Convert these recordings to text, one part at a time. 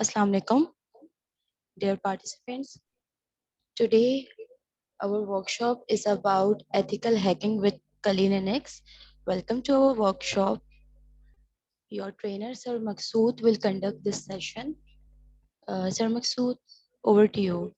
Assalamu alaikum, dear participants. Today, our workshop is about ethical hacking with Kalin and X. Welcome to our workshop. Your trainer, Sir Maksood, will conduct this session. Sir Maksood, over to you.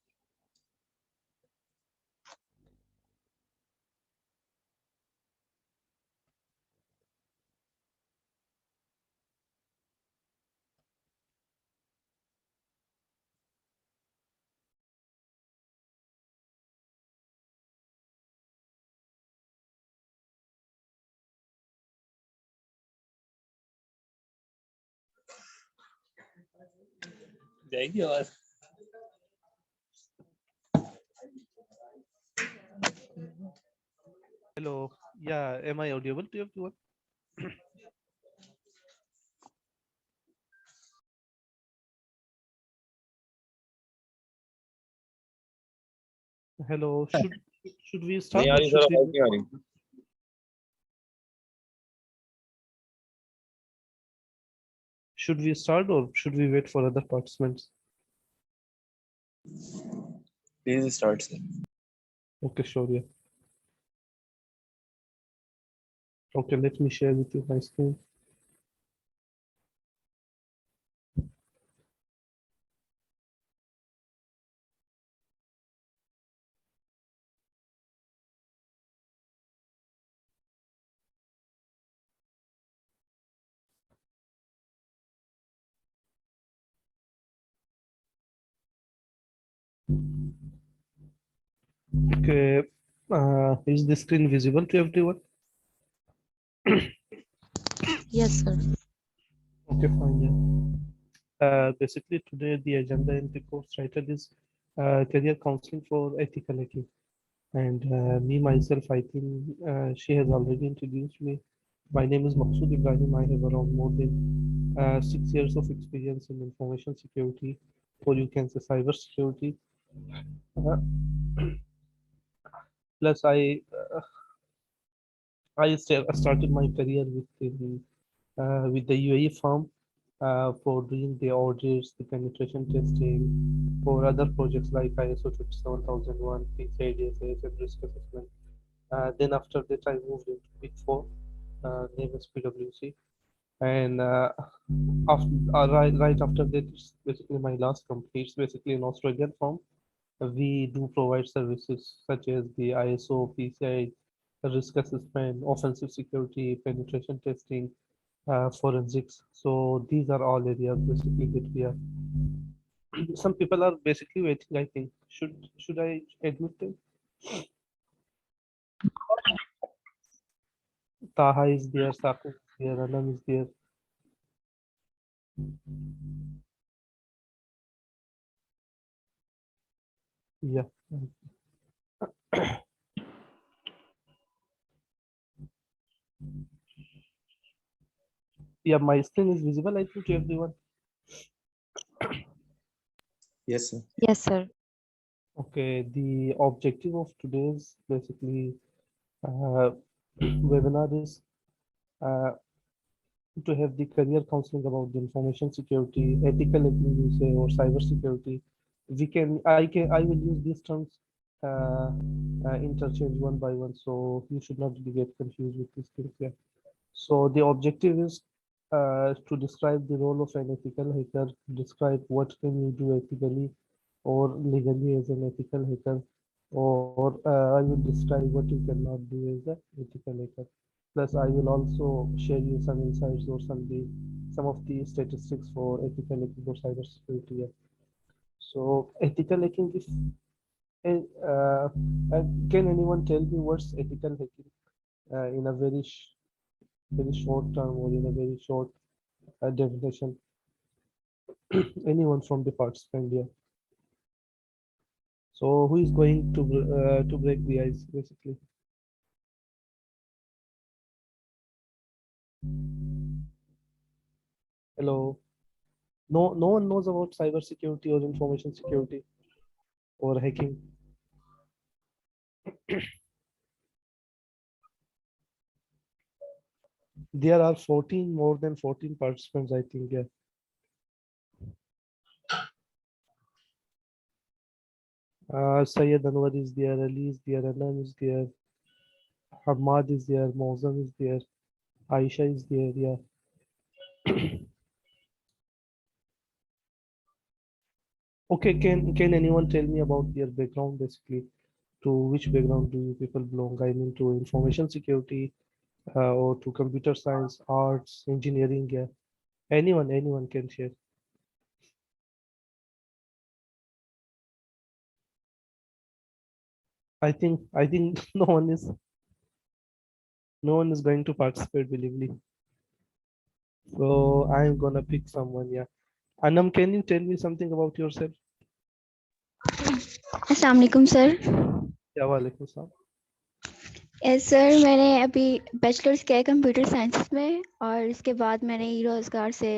जाएगी आवाज। Hello. Yeah, am I audible to everyone? Hello. Should we नहीं start uh or रही should sir, we आवाज नहीं आ रही। wait for other participants? Please start sir. Okay, sure. Yeah. Okay, let me share with you my screen. Okay. Is the screen visible to everyone? Yes, sir. Okay, fine. Yeah. Basically, today the agenda in the course title is career counseling for ethical hacking. And me myself, I think she has already introduced me. My name is Maqsood Ibrahim. I have around more than 6 years of experience in information security, or you can say cyber security. Uh, Plus, I started my career with the UAE firm for doing the audits, the penetration testing, for other projects like ISO 27001, PCI DSS, and risk assessment. Then after that, I moved into Big Four, name is PwC, and right after that, it's basically my last company. It's basically an Australian firm. We do provide services such as the ISO, PCI, risk assessment, offensive security, penetration testing, forensics. So these are all areas basically that we are. Some people are basically waiting. I think should I admit them? Taha is there, Saku is there, Anam is there. Yeah. Yeah, my screen is visible, I think, to everyone. Yes sir. Yes, sir. Okay, the objective of today's basically uh, webinar is uh, to have the career counseling about the information security, ethical hacking, you say, or cyber security. I will use these terms interchange one by one, so you should not get confused with these things. Yeah. So the objective is to describe the role of an ethical hacker, describe what can you do ethically or legally as an ethical hacker, or I will describe what you cannot do as a ethical hacker. Plus, I will also share you some insights or some of the statistics for ethical hacking or cybersecurity. Yeah. So ethical hacking is can anyone tell me what's ethical hacking in a very short term or in a very short definition? Anyone from the participant here? So who is going to break the ice basically? Hello. No one knows about cyber security or information security or hacking. There are 14, more than 14 participants, I think. Yeah. Syed Anwar is there, Ali is there, Anam is there, Hamad is there, Mozam is there, Aisha is there. Yeah. Okay, can anyone tell me about their background basically? To which background do you people belong? I mean, to information security, or to computer science, arts, engineering? Yeah. Anyone can share. I think no one is going to participate, believe me. So I'm gonna pick someone. Yeah. Anam, can you tell me something about yourself? अस्सलाम वालेकुम sir. Yeah, walaikum salam. Yes sir, मैंने अभी bachelors किया है computer science में और इसके बाद मैंने ई रोज़गार से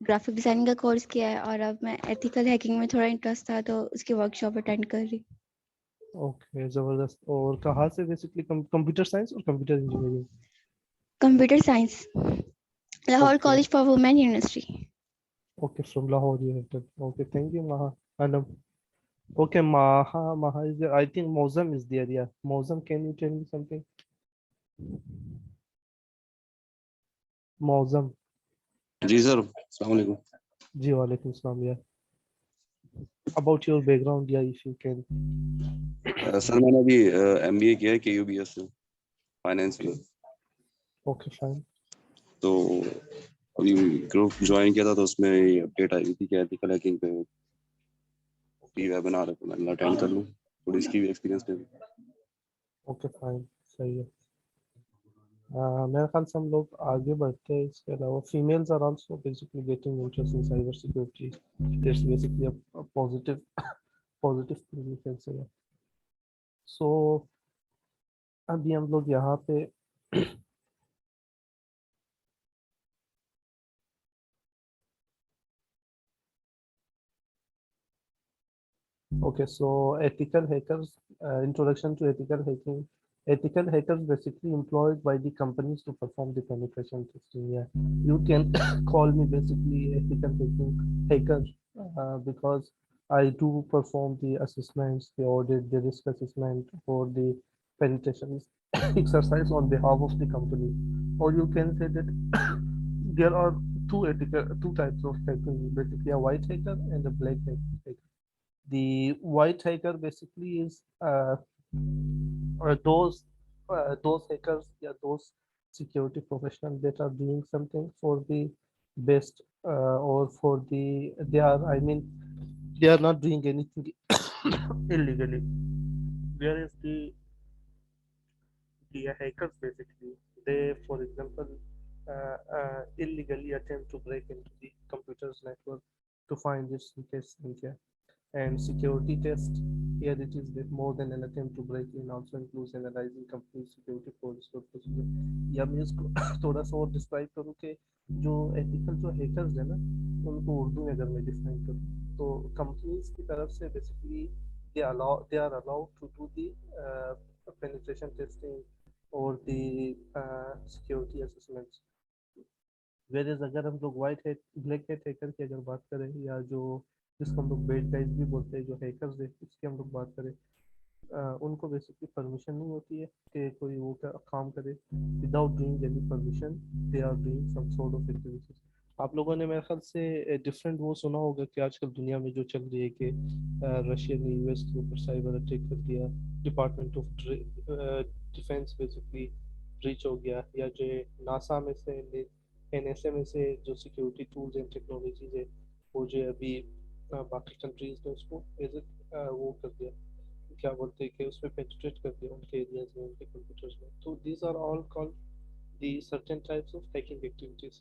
ग्राफिक डिज़ाइनिंग का कोर्स किया है और अब मैं एथिकल हैकिंग में थोड़ा इंटरेस्ट था तो उसकी वर्कशॉप अटेंड कर रही। ओके, जबरदस्त। और कहाँ से बेसिकली? कंप्यूटर साइंस और computer engineering? Computer science, Lahore okay, college for women university. okay, from Lahore you have done. Okay, thank you, Maha. Anam. Okay, Maha is there. I think Mozam is there. Yeah, Mozam, can you tell me something? Mozam. Ji sir, अस्सलाम वालेकुम। Ji walaikum salam. Yeah. About your background, yeah, if you can. Sir मैंने अभी MBA किया है केयूबीएस से, finance में। Okay, fine. तो अभी ग्रुप ज्वाइन किया था तो उसमें ये अपडेट आई थी कि एथिकल हैकिंग पे फ्री वेबिनार है, तो मैं अटेंड कर लूँ, थोड़ी इसकी भी एक्सपीरियंस ले लूँ। Okay, fine. सही है। मेरे ख्याल से हम लोग आगे बढ़ते हैं। इसके अलावा females are also basically getting interest in cyber security. It's basically a positive thing you can say. So अभी हम लोग यहाँ पे okay, so ethical hackers, introduction to ethical hacking. Ethical hackers basically employed by the companies to perform the penetration testing. Yeah, you can call me basically ethical hacking hacker, because I do perform the assessments, the audit, the risk assessment for the penetration exercise on behalf of the company. Or you can say that there are two types of hacking, basically a white hacker and a black hacker. The white hacker basically is those hackers, yeah, those security professionals that are doing something for the best, or for the they are, I mean, they are not doing anything illegally. Whereas the hackers basically, they, for example, illegally attempt to break into the computer's network to find its weakest link. Yeah. And security test, here it is that more than an attempt to break in also includes analyzing company security policy और procedure. या मैं इसको थोड़ा सा और describe करूँ कि जो एथिकल जो हैकर्स है ना, उनको उर्दू में अगर मैं डिफाइन करूँ तो कंपनीज की तरफ से basically they are allowed to do the penetration testing or the security assessments. वेरेज अगर हम लोग white hat black hat hacker की अगर बात करें, या जो जिसको हम लोग बेड गाइज भी बोलते हैं, जो हैकर्स है इसकी हम लोग बात करें, उनको बेसिकली परमिशन नहीं होती है कि कोई वो काम करे without doing any permission. They are doing some sort of activities. आप लोगों ने मेरे ख्याल से डिफरेंट वो सुना होगा कि आजकल दुनिया में जो चल रही है कि रशिया ने यूएस के ऊपर साइबर अटैक कर दिया, department of defence basically breach हो गया, या जो नासा में से एनएसए में से जो सिक्योरिटी टूल्स एंड टेक्नोलॉजीज है वो जो अभी बाकी कंट्रीज ने उसको एज वो कर दिया, क्या बोलते हैं कि उसमें पेनिट्रेट कर दिया उनके एरियाज में, उनके कंप्यूटर्स में। तो these are all called the certain types of hacking activities.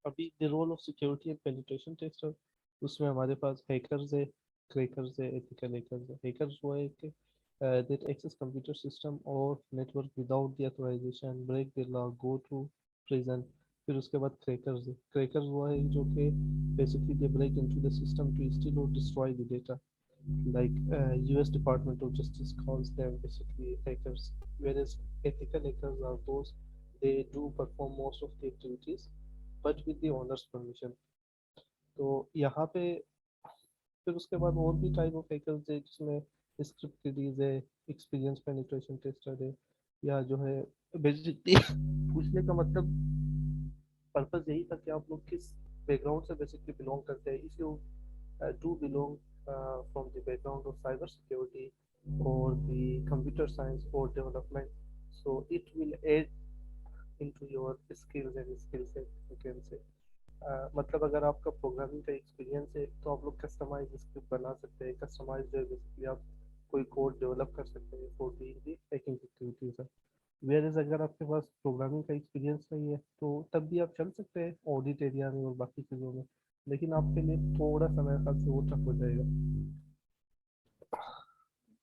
अभी the role of security and penetration tester, उसमें हमारे पास हैकर्स है, क्रैकर्स है, एथिकल हैकर्स है। हैकर्स वो है कि that access computer system or network without the authorization, break the law, go to prison। फिर उसके बाद क्रैकर्स है। क्रैकर्स वो है जो कि basically they break into the system to steal or destroy the data, like US Department of Justice calls them basically hackers, whereas ethical hackers are those they do perform most of the activities but with the owner's permission। तो यहाँ पे फिर उसके बाद और भी type of hackers है जिसमें स्क्रिप्ट किडीज है, एक्सपीरियंस पेनिट्रेशन टेस्टर है, या जो है बेसिकली पूछने का मतलब पर्पस यही था कि आप लोग किस बैकग्राउंड से बेसिकली बिलोंग करते हैं. If you do belong from the background of cybersecurity or the computer science or development, so it will add into your skills and skill set, you can say. मतलब अगर आपका programming का experience है तो आप लोग कस्टमाइज स्क्रिप्ट बना सकते हैं, कस्टमाइज जो है बेसिकली आप कोई कोड डेवलप कर सकते हैं for the hacking activities. Where is अगर आपके पास प्रोग्रामिंग का एक्सपीरियंस नहीं है तो तब भी आप चल सकते हैं ऑडिट एरिया में और बाकी चीज़ों में, लेकिन आपके लिए थोड़ा समय ख्याल से वो टफ हो जाएगा.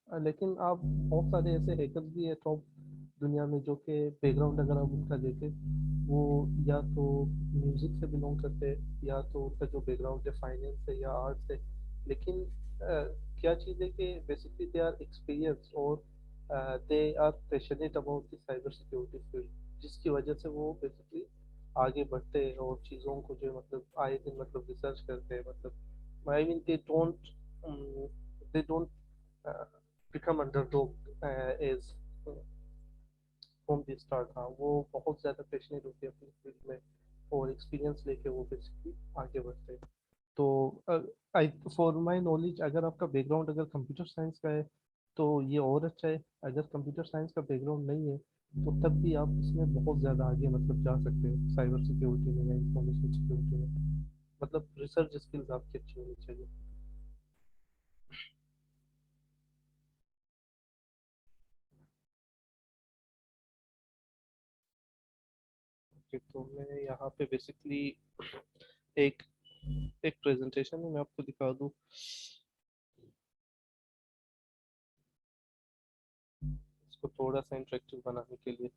लेकिन आप बहुत सारे ऐसे हैकर्स भी है टॉप दुनिया में जो कि बैकग्राउंड अगर आप उनका देखें, वो या तो म्यूजिक से बिलोंग करते हैं या तो उनका जो बैकग्राउंड है फाइनेंस है या आर्ट है. लेकिन क्या चीज़ है कि बेसिकली दे आर एक्सपीरियंस और they are passionate about the cyber security field, जिसकी वजह से वो बेसिकली आगे बढ़ते हैं और चीज़ों को जो है मतलब आए दिन मतलब रिसर्च करते हैं. मतलब I mean they don't become underdog is from the start. हाँ, वो बहुत ज़्यादा पैशनेट होते हैं अपनी फील्ड में और एक्सपीरियंस लेके वो बेसिकली आगे बढ़ते हैं. तो आई फॉर माय नॉलेज अगर आपका बैकग्राउंड अगर कंप्यूटर साइंस का है तो ये और अच्छा है. अगर कंप्यूटर साइंस का बैकग्राउंड नहीं है तो तब भी आप इसमें बहुत ज़्यादा आगे मतलब जा सकते हैं साइबर सिक्योरिटी में या इंफॉर्मेशन सिक्योरिटी में. मतलब रिसर्च स्किल्स आपकी अच्छी होनी चाहिए. Okay, तो मैं यहाँ पे बेसिकली एक एक प्रेजेंटेशन है, मैं आपको दिखा दूँ. इसको थोड़ा सा इंटरेक्टिव बनाने के लिए.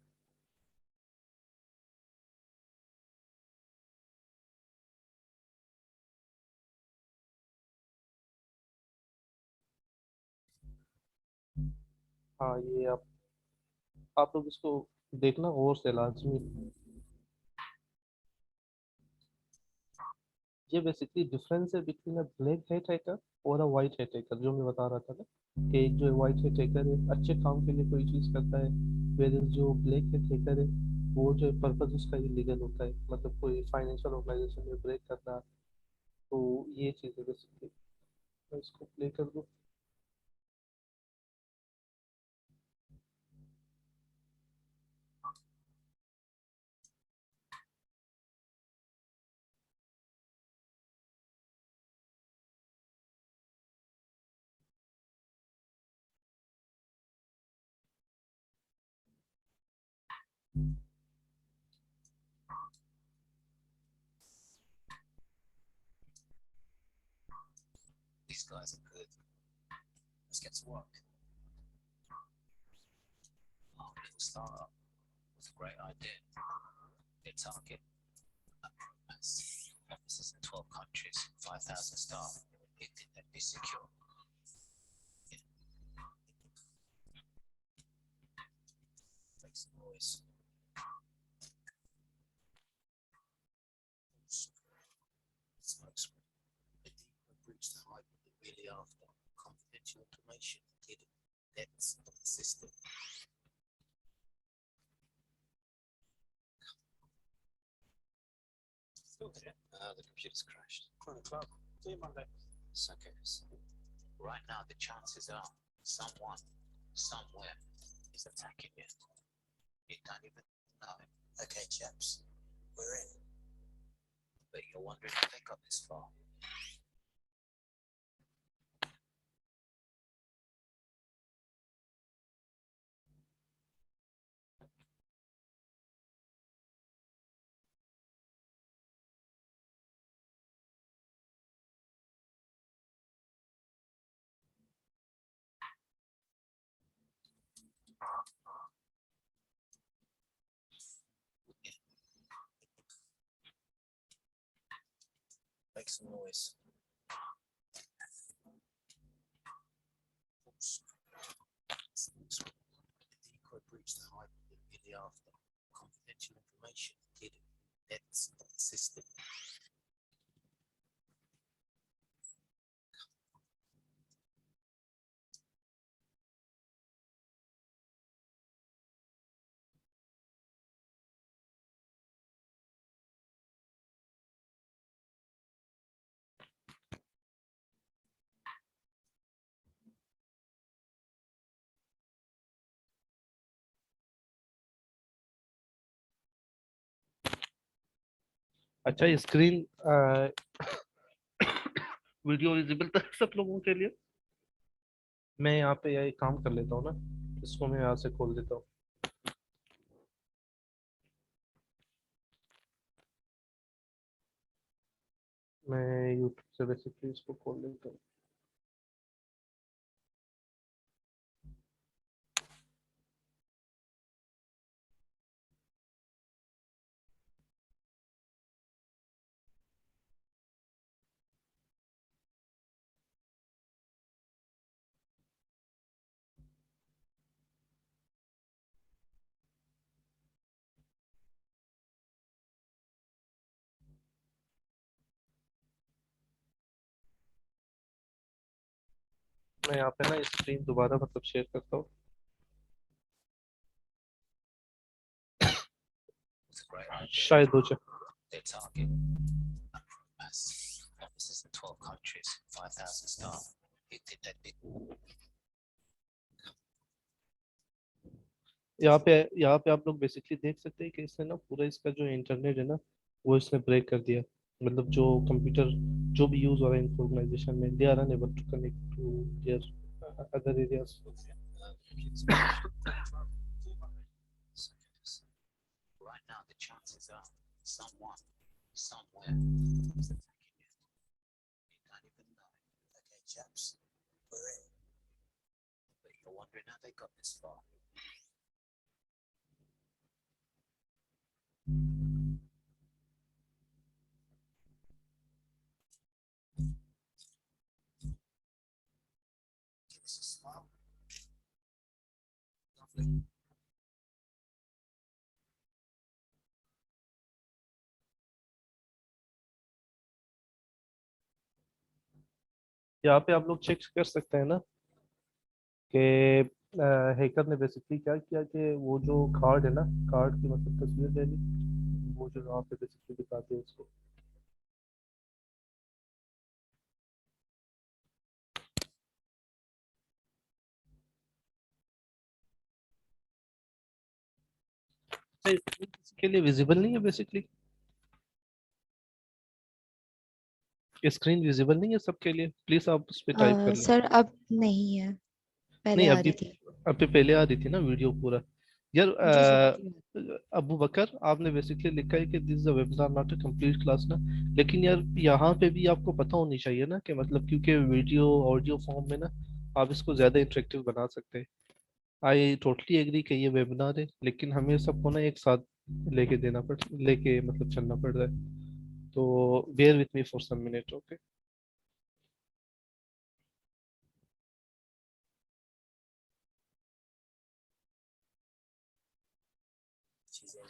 हाँ, ये आप लोग इसको देखना गौर से लाजमी. ये बेसिकली डिफरेंस है between a black hat hacker और अ वाइट हैट हैकर, जो मैं बता रहा था ना कि एक जो है वाइट हैट हैकर है अच्छे काम के लिए कोई चीज़ करता है, वेयर जो ब्लैक हैट हैकर है वो जो पर्पज उसका इलीगल होता है, मतलब कोई फाइनेंशियल ऑर्गेनाइजेशन में ब्रेक करना. तो ये चीज़ है बेसिकली. मैं इसको प्ले कर दूँ. These guys are good. Let's get to work. Our little startup was a great idea. Their target offices in 12 countries, 5,000 staff. Internet be secure. Yeah. Make some noise. Smoke screen. The deeper breach the hype immediately after. Confidential information hidden depths of the system. Still there? The computer's crashed. On the cloud. See you Monday. It's okay. Right now, the chances are someone, somewhere, is attacking you. You don't even know it. Okay, chaps, we're in. But you're wondering if they got this far. Make some noise. The decoy breached the hype immediately after. Confidential information hidden depths of the system. अच्छा, ये screen video visible था सब लोगों के लिए। मैं यहाँ पे यही काम कर लेता हूँ ना, इसको मैं यहाँ से खोल देता हूँ। मैं यूट्यूब से बेसिकली इसको खोल लेता हूँ। मैं यहाँ पे ना स्क्रीन दोबारा मतलब शेयर करता हूँ। It's a great idea. शायद हो जाए। Their target. Mass. Offices in 12 countries, 5,000 staff. You think that'd be यहाँ पे आप लोग बेसिकली देख सकते हैं कि इसने ना पूरा इसका जो इंटरनेट है ना, वो इसने ब्रेक कर दिया। मतलब जो कंप्यूटर जो भी यूज हो रहा है इनके ऑर्गेनाइजेशन में, they are unable to connect to their other areas. right now? The chances are someone, somewhere is attacking you. You don't even know. Okay, chaps, we're in. But you're wondering how they got this far. Give us a smile. Lovely. यहाँ पे आप लोग check कर सकते हैं ना कि hacker ने बेसिकली क्या किया कि वो जो कार्ड है ना, कार्ड की मतलब तस्वीर ले ली, वो जो यहाँ पे बेसिकली दिखाते हैं उसको। इसके लिए विजिबल नहीं है बेसिकली, स्क्रीन विजिबल नहीं है सबके लिए। प्लीज आप उस पर टाइप कर लें। सर अब नहीं है, पहले नहीं आ अभी, रही थी। अभी पहले आ रही थी ना वीडियो पूरा। यार जी सर अभी अबू बकर, आपने बेसिकली लिखा है कि this is a webinar not a complete class ना, लेकिन यार यहाँ पे भी आपको पता होनी चाहिए ना कि मतलब क्योंकि वीडियो ऑडियो फॉर्म में ना आप इसको ज्यादा इंटरेक्टिव बना सकते हैं। आई टोटली एग्री कि ये वेबिनार है, लेकिन हमें सबको ना एक साथ लेके मतलब चलना पड़ रहा है। तो bear with me for some minute, okay. She's in.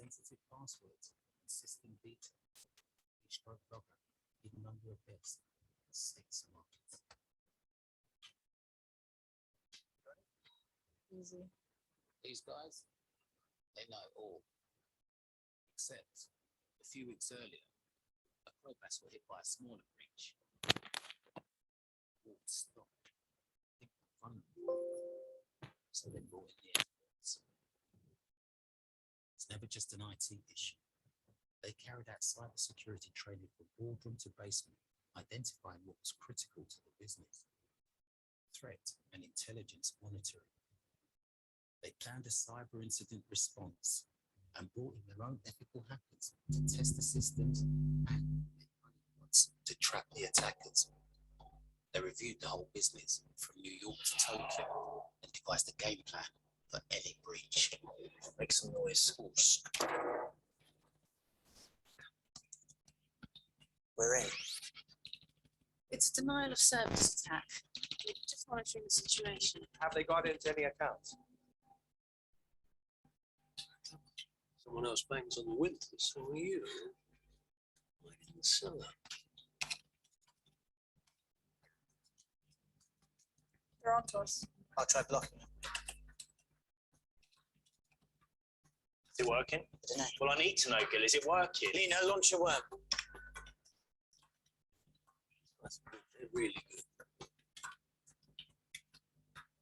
Sensitive passwords, system details, each logger, hidden number of bits, 6 markets. easy. These guys, they know it all. Except a few weeks earlier, a progress were hit by a smaller breach. All stopped. Think vulnerable. So they brought in the experts. It's never just an IT issue. They carried out cybersecurity training from boardroom to basement, identifying what was critical to the business. Threat and intelligence monitoring. They planned a cyber incident response and brought in their own ethical hackers to test the systems and to trap the attackers. They reviewed the whole business from New York to Tokyo and devised a game plan for any breach. Make some noise. We're in. It's a denial of service attack. We're just monitoring the situation. Have they got into any accounts? Someone else bangs on the window, so are you. Right in the cellar. They're on to us. I'll try blocking them. it working? Well, I need to know, Gil. Is it working? Lena, launch a worm. That's good. They're really good.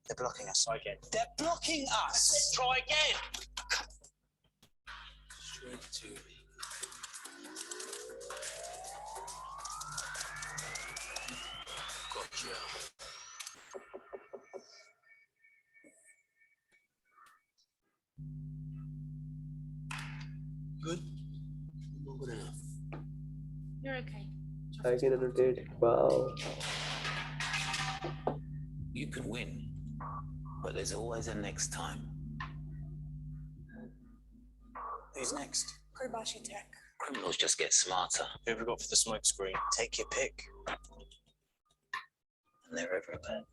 They're blocking us. Try again. They're blocking us. Try again. Straight to me. Gotcha. Good. Not good enough. You're okay. I can annotate. Wow. You can win, but there's always a next time. Who's next? Kobashi Tech. Criminals just get smarter. Who have we got for the smoke screen? Take your pick. And they're everywhere.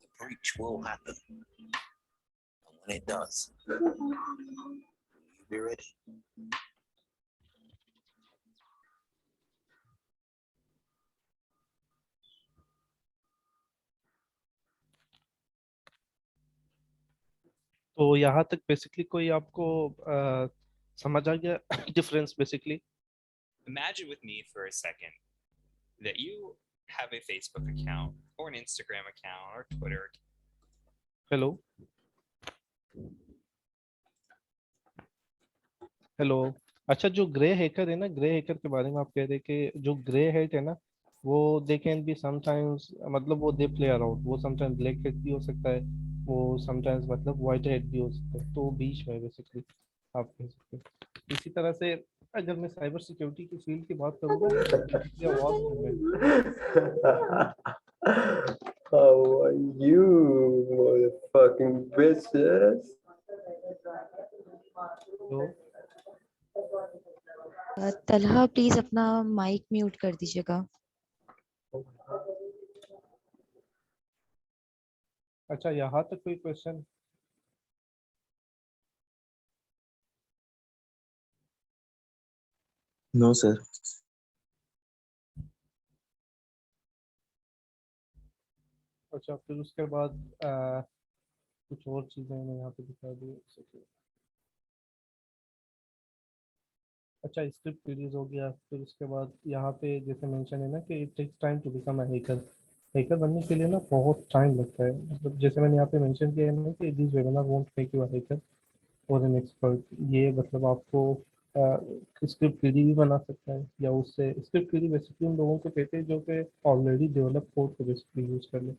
The breach will happen. And when it does, will you be ready? तो यहाँ तक basically कोई आपको समझ आ गया difference basically? Imagine with me for a second that you have a Facebook account or an Instagram account or Twitter. Hello hello अच्छा, जो grey hacker है ना, ग्रे हैकर के बारे में आप कह रहे कि जो ग्रे हेड है ना, वो दे कैन बी समटाइम्स, मतलब वो दे प्ले अराउंड, वो समटाइम्स ब्लैक हेड भी हो सकता है, वो समटाइम्स मतलब वाइट हेड भी हो सकता है, तो वो बीच में बेसिकली आप कह सकते हैं। इसी तरह से अगर मैं साइबर सिक्योरिटी की फील्ड की बात करूँगा, How are you, motherfucking bitches? तो तलहा प्लीज अपना माइक म्यूट कर दीजिएगा। अच्छा, यहाँ तक कोई क्वेश्चन? No, sir. अच्छा, फिर उसके बाद कुछ और चीज़ें मैं यहाँ पे दिखा दी। अच्छा, स्क्रिप्ट सीरीज हो गया। फिर उसके बाद यहाँ पे जैसे मेंशन है ना कि it takes time to become a hacker. Hacker बनने के लिए ना बहुत टाइम लगता है, मतलब जैसे मैंने यहाँ पे मेंशन किया है ना कि this webinar won't make you a hacker और एन एक्सपर्ट। ये मतलब आपको स्क्रिप्ट सीरीज भी बना सकता है, या उससे स्क्रिप्ट सीरीज बेसिकली उन लोगों को कहते हैं जो कि ऑलरेडी डेवलप कोड को बेसिकली यूज कर ले,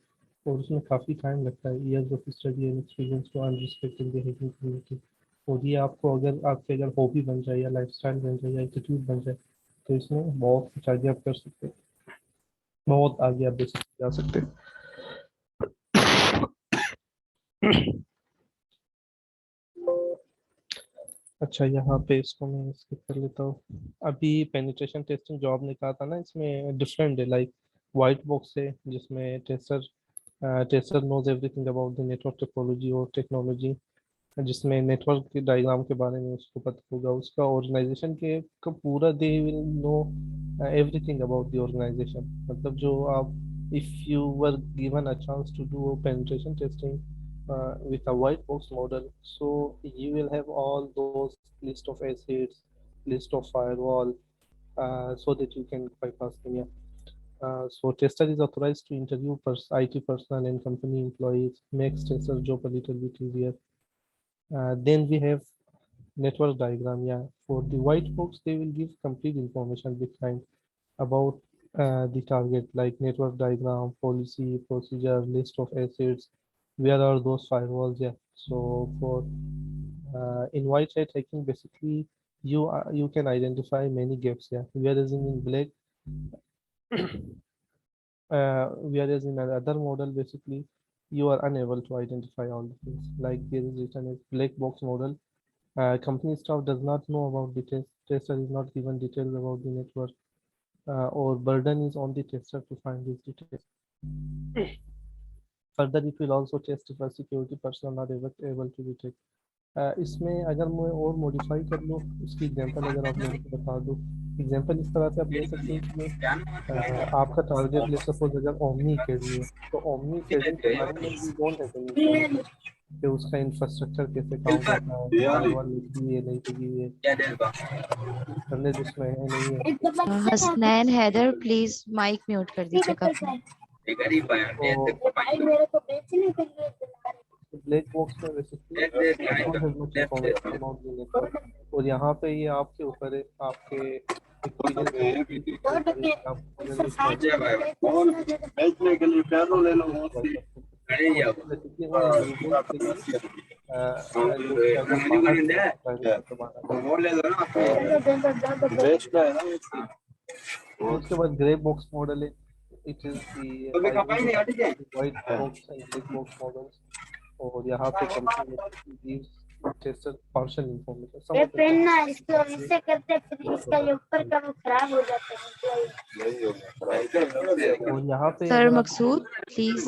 और उसमें काफ़ी टाइम लगता है, years of study and experience to earn respect in the hacking community. और ये आपको अगर आपके अगर हॉबी बन जाए या लाइफस्टाइल बन जाए या एटीट्यूड बन जाए, तो इसमें बहुत कुछ आगे आप कर सकते हैं, बहुत आगे आप बेसिकली जा सकते हैं। अच्छा, यहाँ पे इसको मैं स्किप कर लेता हूँ। अभी पेनिट्रेशन टेस्टिंग जो आपने कहा था ना, इसमें डिफरेंट है, लाइक वाइट बॉक्स है जिसमें tester knows everything about the network topology और टेक्नोलॉजी, जिसमें नेटवर्क के डायग्राम के बारे में उसको पता होगा, उसका ऑर्गेनाइजेशन के का पूरा they will know everything about the organization. मतलब जो आप, if you were given a chance to do penetration testing with a white box model, so you will have all those list of assets, list of firewall, so that you can bypass them. Yeah. So tester is authorized to interview IT personnel and company employees, makes tester job a little bit easier. Then we have network diagram. Yeah, for the white box they will give complete information behind about the target, like network diagram, policy, procedure, list of assets, where are those firewalls. Yeah, so for in white hat hacking basically you can identify many gaps. Yeah, whereas in black whereas in another model basically you are unable to identify all the things, like there is written as black box model. Company staff does not know about the tester is not given details about the network, or burden is on the tester to find these details. Further, it will also test if a security personnel are able to detect. इसमें अगर मैं और modify कर लूँ, उसकी example अगर आप मेरे को बता दो। एग्जांपल इस तरह से आप ले सकते हैं कि आपका टारगेट ले सपोज अगर ओमनी अकेडमी है, तो ओमनी अकेडमी के बारे में we don't have any information, कि उसका इंफ्रास्ट्रक्चर कैसे काम करता है, फायरवॉल लगी है नहीं लगी है, इंटरनेट उसमें है नहीं है। Hasnain Haider please mic mute कर दीजिएगा अपना। तो ब्लैक बॉक्स में basically I don't have much information about the network, और यहाँ पे ये आपके ऊपर है, आपके एक्सपीरियंस के ऊपर है कि आप अगर इस टाइप बेसिकली मैं यूजर्स के लिए जो कि अगर बाहर से प्राइवेट दबाना फिर उसके बाद ग्रे बॉक्स मॉडल है, it is the white box and black box models, और यहाँ पे company gives tester partial information, some of इससे करते फिर इसका ये ऊपर का वो खराब हो जाता है। और यहाँ पे सर अगर आप मकसूद प्लीज,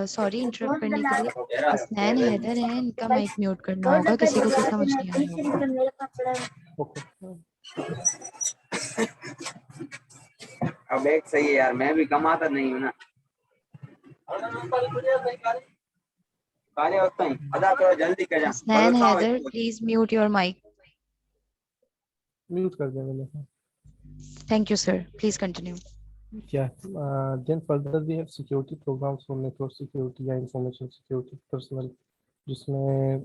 सॉरी इंटरप्ट करने के लिए, हसनैन हैदर है, इनका माइक म्यूट करना होगा, किसी को कुछ समझ नहीं आ रहा होगा। ओके अब एक सही है यार, मैं भी कमाता नहीं हूँ ना। कार्य होता है अदा थोड़ा जल्दी कर जा। Hasnain Haider please mute your mic. Mute कर देंगे मैंने। Thank you sir, please continue. Yeah, then further we have security programs for network security या information security personnel, जिसमें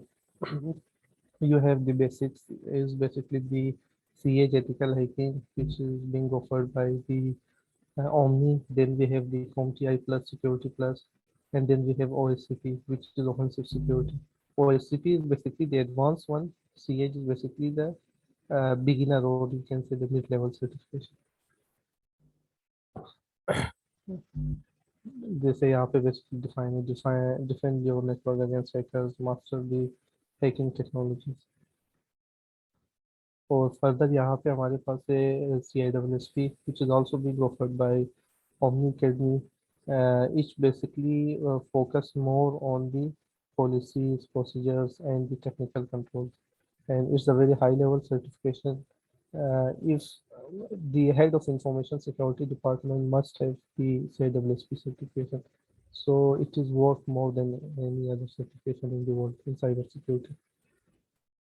you have the basics is basically the CH ethical hacking which is being offered by the Omni. Then we have the CompTIA plus security plus, and then we have OSCP which is offensive security. OSCP is basically the advanced one. CH is basically the beginner, or you can say the mid-level certification. जैसे यहाँ पे basically define your network against hackers, master the hacking technologies. और further यहाँ पे हमारे पास है CISSP which is also being offered by Omni Academy. It's basically focus more on the policies, procedures, and the technical controls, and it's a very high level certification. If the head of information security department must have the CISSP certification, so it is worth more than any other certification in the world in cyber security.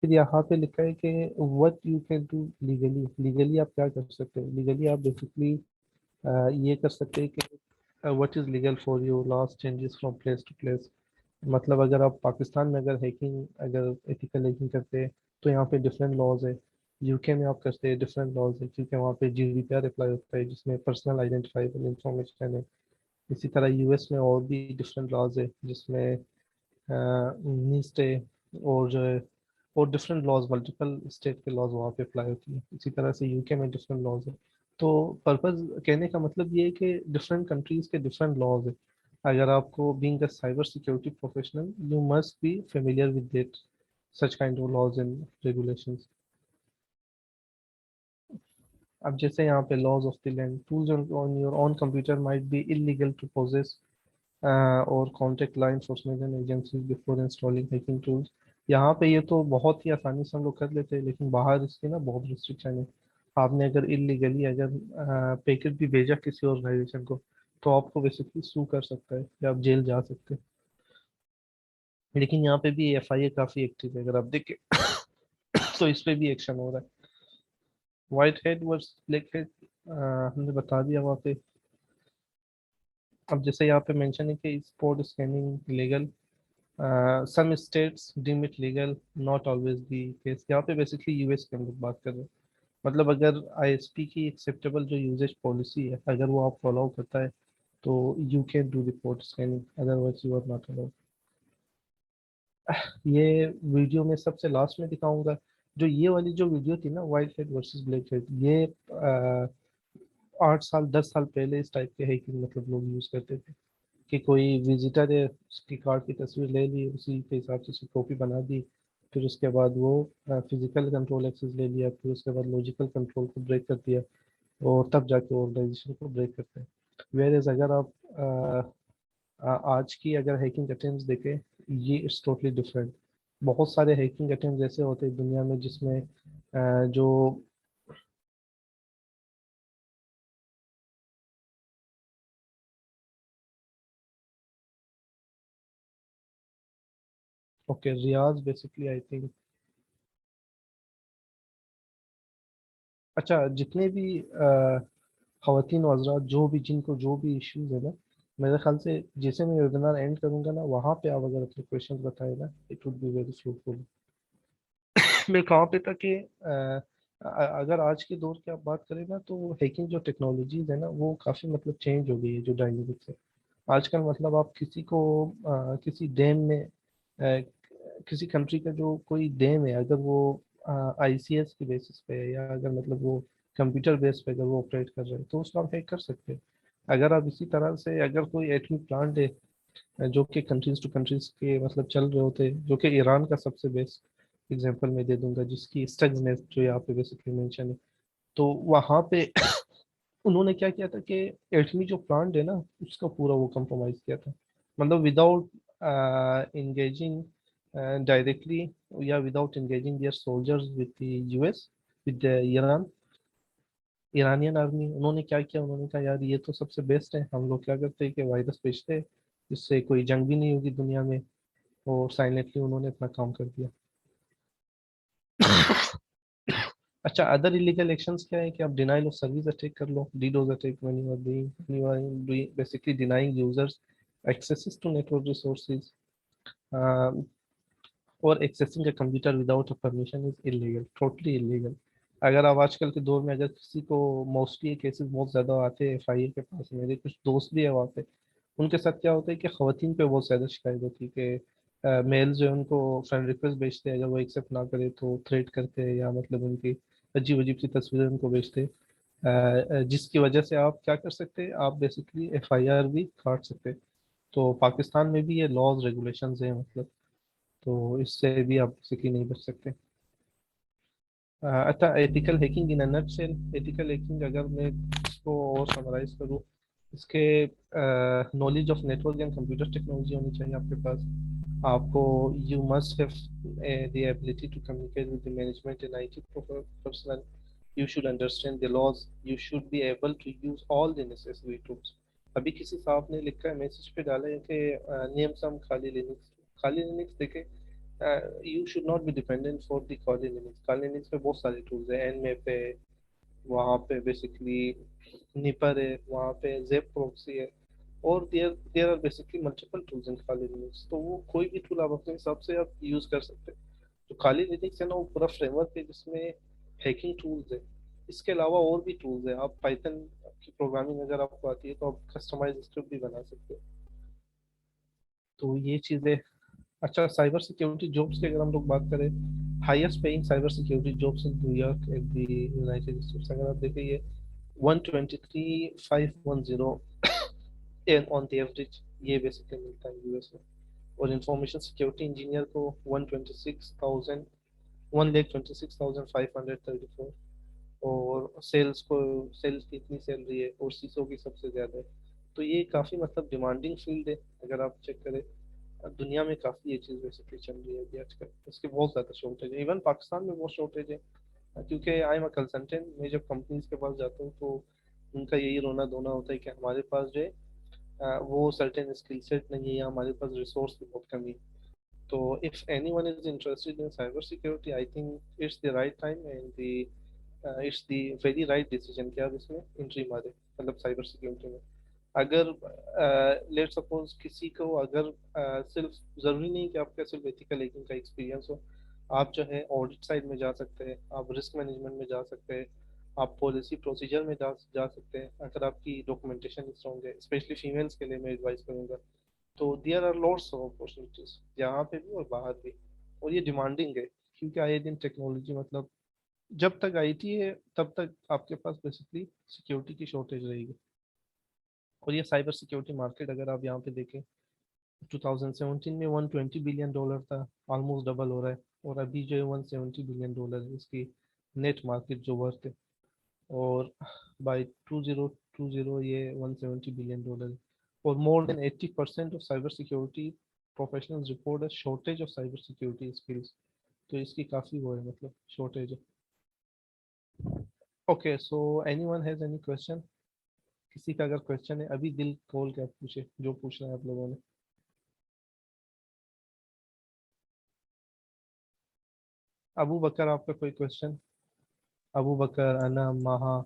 फिर यहाँ पे लिखा है कि what you can do legally. Legally आप क्या कर सकते हैं? लीगली आप बेसिकली ये कर सकते हैं कि what is legal for you, laws changes from place to place. मतलब अगर आप पाकिस्तान में अगर हैकिंग, अगर एथिकल हैकिंग करते हैं तो यहाँ पे डिफरेंट लॉज है। यूके में आप करते हैं डिफरेंट लॉज है, क्योंकि वहाँ पे GDPR अप्लाई होता है जिसमें पर्सनल आइडेंटिफाइबल इंफॉर्मेशन है। इसी तरह US में और भी डिफरेंट लॉज है जिसमें नीस्ट है, और जो है और डिफरेंट लॉज, मल्टीपल स्टेट के लॉज वहाँ पे अप्लाई होती है। इसी तरह से यूके में डिफरेंट लॉज है। तो पर्पस कहने का मतलब ये है कि डिफरेंट कंट्रीज के डिफरेंट लॉज है। अगर आपको being a cyber security professional you must be familiar with that such kind of laws and regulations. अब जैसे यहाँ पे laws of the land, tools on your own computer might be illegal to possess or contact law enforcement and agencies before installing hacking tools. यहाँ पे ये तो बहुत ही आसानी से हम लोग कर लेते हैं, लेकिन बाहर इसकी ना बहुत रिस्ट्रिक्शन है। आपने अगर इलीगली अगर पैकेट भी भेजा किसी ऑर्गेनाइजेशन को तो आपको बेसिकली सू कर सकता है या आप जेल जा सकते हैं। लेकिन यहाँ पे भी FIA काफी एक्टिव है, अगर आप देखें तो इस पे भी एक्शन हो रहा है। White head versus black head हमने बता दिया वहाँ पे। अब जैसे यहाँ पे मेंशन है कि spot scanning legal, some states deem it legal, not always the case. यहाँ पे बेसिकली US के हम लोग बात कर रहे हैं। मतलब अगर ISP की एक्सेप्टेबल जो यूजेज पॉलिसी है अगर वो आप फॉलो करता है तो you can do report scanning, otherwise you are not allowed. ये वीडियो में सबसे लास्ट में दिखाऊंगा। जो ये वाली जो वीडियो थी ना, white head versus black head, ये 8 साल 10 साल पहले इस टाइप के हैकिंग मतलब लोग यूज करते थे कि कोई विजिटर है उसकी कार्ड की तस्वीर ले ली, उसी के हिसाब से उसकी कॉपी बना दी, फिर उसके बाद वो फिजिकल कंट्रोल एक्सेस ले लिया, फिर उसके बाद लॉजिकल कंट्रोल को ब्रेक कर दिया, और तब जाके ऑर्गेनाइजेशन को ब्रेक करते हैं। वेयर अगर आप आज की अगर हैकिंग अटेम्प्ट्स देखें, ये इट्स टोटली डिफरेंट। बहुत सारे हैकिंग अटेम्प्ट्स ऐसे होते हैं दुनिया में जिसमें जो okay Riyaz basically I think अच्छा जितने भी ख़वातीन और हज़रात जो भी जिनको जो भी इश्यूज है ना मेरे ख्याल से जैसे मैं वेबिनार एंड करूंगा ना वहाँ पे आप अगर अपने क्वेश्चन बताए ना it would be very fruitful. मैं कहाँ पे था कि अगर आज के दौर की आप बात करें ना तो हैकिंग जो टेक्नोलॉजीज है ना वो काफ़ी मतलब चेंज हो गई है जो डायनेमिक्स है आजकल मतलब आप किसी को किसी डैम में किसी कंट्री का जो कोई डैम है अगर वो आईसीएस की बेसिस पे है या अगर मतलब वो कंप्यूटर बेस पे अगर वो ऑपरेट कर रहे हैं तो उसको आप हैक कर सकते हैं। अगर आप इसी तरह से अगर कोई एटमी प्लांट है जो कि कंट्रीज टू कंट्रीज के मतलब चल रहे होते हैं जो कि ईरान का सबसे बेस्ट एग्जांपल मैं दे दूंगा जिसकी स्टग्सनेस जो यहाँ पे बेसिकली मेंशन है तो वहाँ पे उन्होंने क्या किया था कि एटमी जो प्लांट है ना उसका पूरा वो कंप्रोमाइज किया था मतलब विदाउट engaging directly या without engaging their soldiers with the US with the Iranian army उन्होंने क्या किया उन्होंने कहा यार ये तो सबसे बेस्ट है हम लोग क्या करते हैं कि वायरस भेजते हैं जिससे कोई जंग भी नहीं होगी दुनिया में और साइलेंटली उन्होंने अपना काम कर दिया। अच्छा अदर इलीगल एक्शंस क्या है कि आप डिनाइल ऑफ सर्विस अटैक कर लो DDoS attack when you are doing basically denying users access to network resources or accessing a computer without a permission is illegal totally illegal. अगर आप आजकल के दौर में अगर किसी को मोस्टली केसेस बहुत ज़्यादा आते हैं एफआईए के पास मेरे कुछ दोस्त भी है वहाँ पे उनके साथ क्या होता है कि ख़वातीन पे बहुत ज़्यादा शिकायत होती है कि मेल जो है उनको फ्रेंड रिक्वेस्ट भेजते हैं अगर वो एक्सेप्ट ना करे तो थ्रेट करते हैं या मतलब उनकी अजीब अजीब सी तस्वीरें उनको भेजते हैं जिसकी वजह से आप क्या कर सकते हैं आप बेसिकली एफआईआर भी काट सकते हैं। तो पाकिस्तान में भी ये लॉज रेगुलेशंस हैं मतलब तो इससे भी आप बेसिकली नहीं बच सकते। अच्छा ethical hacking in a nutshell ethical hacking अगर मैं इसको और समराइज करूँ इसके knowledge of network and computer technology होनी चाहिए आपके पास आपको you must have the ability to communicate with the management and IT personnel you should understand the laws you should be able to use all the necessary tools. अभी किसी साहब ने लिखा है मैसेज पे डाला है कि नियम सम खाली लिनक्स देखे you should not be dependent for the Kali Linux। Kali Linux पे बहुत सारे टूल्स हैं nmap है वहाँ पे बेसिकली निपर है वहाँ पे जेप प्रॉक्सी है और there are basically multiple tools in Kali Linux तो वो कोई भी टूल आप अपने हिसाब से आप यूज कर सकते हैं। तो Kali Linux है ना वो पूरा फ्रेमवर्क है जिसमें हैकिंग टूल्स है इसके अलावा और भी टूल्स है आप पाइथन की प्रोग्रामिंग अगर आपको आती है तो आप कस्टमाइज स्क्रिप्ट भी बना सकते हो तो ये चीज़ें। अच्छा साइबर सिक्योरिटी जॉब्स की अगर हम लोग बात करें highest paying cyber security jobs in New York at the United states अगर आप देखें ये 123,510 एंड ऑन द एवरेज ये बेसिकली मिलता है यूएस में और इंफॉर्मेशन सिक्योरिटी इंजीनियर को 126,534 और सेल्स की इतनी सैलरी है और सीसो की सबसे ज़्यादा है तो ये काफ़ी मतलब डिमांडिंग फील्ड है अगर आप चेक करें दुनिया में काफ़ी ये चीज़ बेसिकली चल रही है अभी आजकल इसके बहुत ज़्यादा शॉर्टेज है इवन पाकिस्तान में बहुत शॉर्टेज है क्योंकि आई एम अ कंसल्टेंट मैं जब कंपनीज के पास जाता हूँ तो उनका यही रोना धोना होता है कि हमारे पास जो है वो सर्टेन स्किल सेट नहीं है या हमारे पास रिसोर्स की बहुत कमी है। तो if anyone is interested in cyber security I think it's the right time and the it's the very right decision कि आप इसमें एंट्री मारे मतलब साइबर सिक्योरिटी में। अगर लेट सपोज किसी को अगर सिर्फ ज़रूरी नहीं कि आपका सिर्फ एथिकल हैकिंग का एक्सपीरियंस हो आप जो है ऑडिट साइड में जा सकते हैं आप रिस्क मैनेजमेंट में जा सकते हैं आप पॉलिसी प्रोसीजर में जा सकते हैं अगर आपकी डॉक्यूमेंटेशन स्ट्रॉन्ग है स्पेशली फीमेल्स के लिए मैं एडवाइस करूंगा। तो there are lots of opportunities यहाँ पे भी और बाहर भी और ये डिमांडिंग है क्योंकि आए दिन टेक्नोलॉजी मतलब जब तक आईटी है तब तक आपके पास बेसिकली सिक्योरिटी की शॉर्टेज रहेगी और ये साइबर सिक्योरिटी मार्केट अगर आप यहाँ पे देखें 2017 में 120 बिलियन डॉलर था ऑलमोस्ट डबल हो रहा है और अभी जो है 170 बिलियन डॉलर है इसकी नेट मार्केट जो वर्थ है और बाय 2020 ये 170 बिलियन डॉलर है और more than 80% of cyber security professionals report है shortage of cyber security skills तो इसकी काफ़ी वो है मतलब शॉर्टेज है। Okay so anyone has any question किसी का अगर क्वेश्चन है अभी दिल खोल के आप पूछे जो पूछना है आप लोगों ने। अबू बकर, आपका कोई क्वेश्चन? अबू बकर, अना, महा।